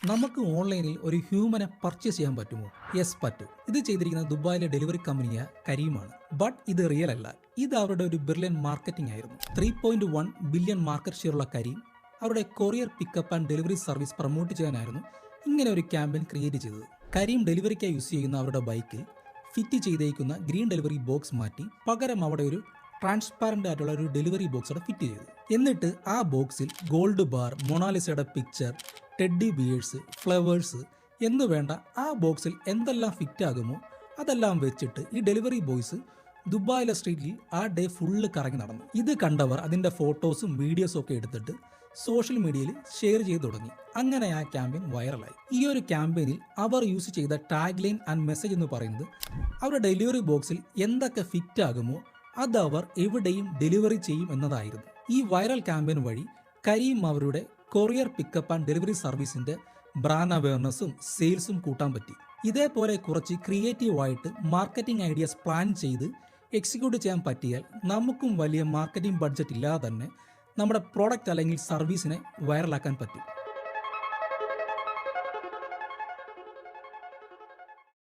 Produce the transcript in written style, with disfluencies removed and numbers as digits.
നമുക്ക് ഓൺലൈനിൽ ഒരു ഹ്യൂമനെ പർച്ചേസ് ചെയ്യാൻ പറ്റുമോ? യെസ്, പറ്റും. ഇത് ചെയ്തിരിക്കുന്നത് ദുബായിലെ ഡെലിവറി കമ്പനിയായ കരീമാണ്. ബട്ട് ഇത് റിയൽ അല്ല. ഇത് അവരുടെ ഒരു ബ്രില്യൻ മാർക്കറ്റിംഗ് ആയിരുന്നു. 3.1 ബില്യൺ മാർക്കറ്റ് ഷെയർ ഉള്ള കരീം അവരുടെ courier pickup and delivery service promote ചെയ്യാനായിരുന്നു ഇങ്ങനെ ഒരു ക്യാമ്പയിൻ ക്രിയേറ്റ് ചെയ്തത്. കരീം ഡെലിവറിക്കായി യൂസ് ചെയ്യുന്ന അവരുടെ ബൈക്കിൽ ഫിറ്റ് ചെയ്തേക്കുന്ന ഗ്രീൻ ഡെലിവറി ബോക്സ് മാറ്റി പകരം അവിടെ ഒരു ട്രാൻസ്പാരന്റ് ആയിട്ടുള്ള ഒരു ഡെലിവറി ബോക്സ് അവിടെ ഫിറ്റ് ചെയ്തു. എന്നിട്ട് ആ ബോക്സിൽ ഗോൾഡ് ബാർ, മൊണാലിസയുടെ പിക്ചർ, ടെഡ്ഡി ബിയേഴ്സ്, ഫ്ലവേഴ്സ് എന്ന് വേണ്ട ആ ബോക്സിൽ എന്തെല്ലാം ഫിറ്റ് ആകുമോ അതെല്ലാം വെച്ചിട്ട് ഈ ഡെലിവറി ബോയ്സ് ദുബായിലെ സ്ട്രീറ്റിൽ ആ ഡേ ഫുള്ള് കറങ്ങി നടന്നു. ഇത് കണ്ടവർ അതിൻ്റെ ഫോട്ടോസും വീഡിയോസും ഒക്കെ എടുത്തിട്ട് സോഷ്യൽ മീഡിയയിൽ ഷെയർ ചെയ്തു തുടങ്ങി. അങ്ങനെ ആ ക്യാമ്പയിൻ വൈറലായി. ഈ ഒരു ക്യാമ്പയിനിൽ അവർ യൂസ് ചെയ്ത ടാഗ് ലൈൻ ആൻഡ് മെസ്സേജ് എന്ന് പറയുന്നത് അവരുടെ ഡെലിവറി ബോക്സിൽ എന്തൊക്കെ ഫിറ്റ് ആകുമോ അത് അവർ എവിടെയും ഡെലിവറി ചെയ്യും എന്നതായിരുന്നു. ഈ വൈറൽ ക്യാമ്പയിൻ വഴി കരീം അവരുടെ കൊറിയർ പിക്കപ്പ് ആൻഡ് ഡെലിവറി സർവീസിന്റെ ബ്രാൻഡ് അവയർനെസ്സും സെയിൽസും കൂട്ടാൻ പറ്റി. ഇതേപോലെ കുറച്ച് ക്രിയേറ്റീവായിട്ട് മാർക്കറ്റിംഗ് ഐഡിയാസ് പ്ലാൻ ചെയ്ത് എക്സിക്യൂട്ട് ചെയ്യാൻ പറ്റിയാൽ നമുക്കും വലിയ മാർക്കറ്റിംഗ് ബഡ്ജറ്റ് ഇല്ലാതെ തന്നെ നമ്മുടെ പ്രോഡക്റ്റ് അല്ലെങ്കിൽ സർവീസിനെ വൈറലാക്കാൻ പറ്റും.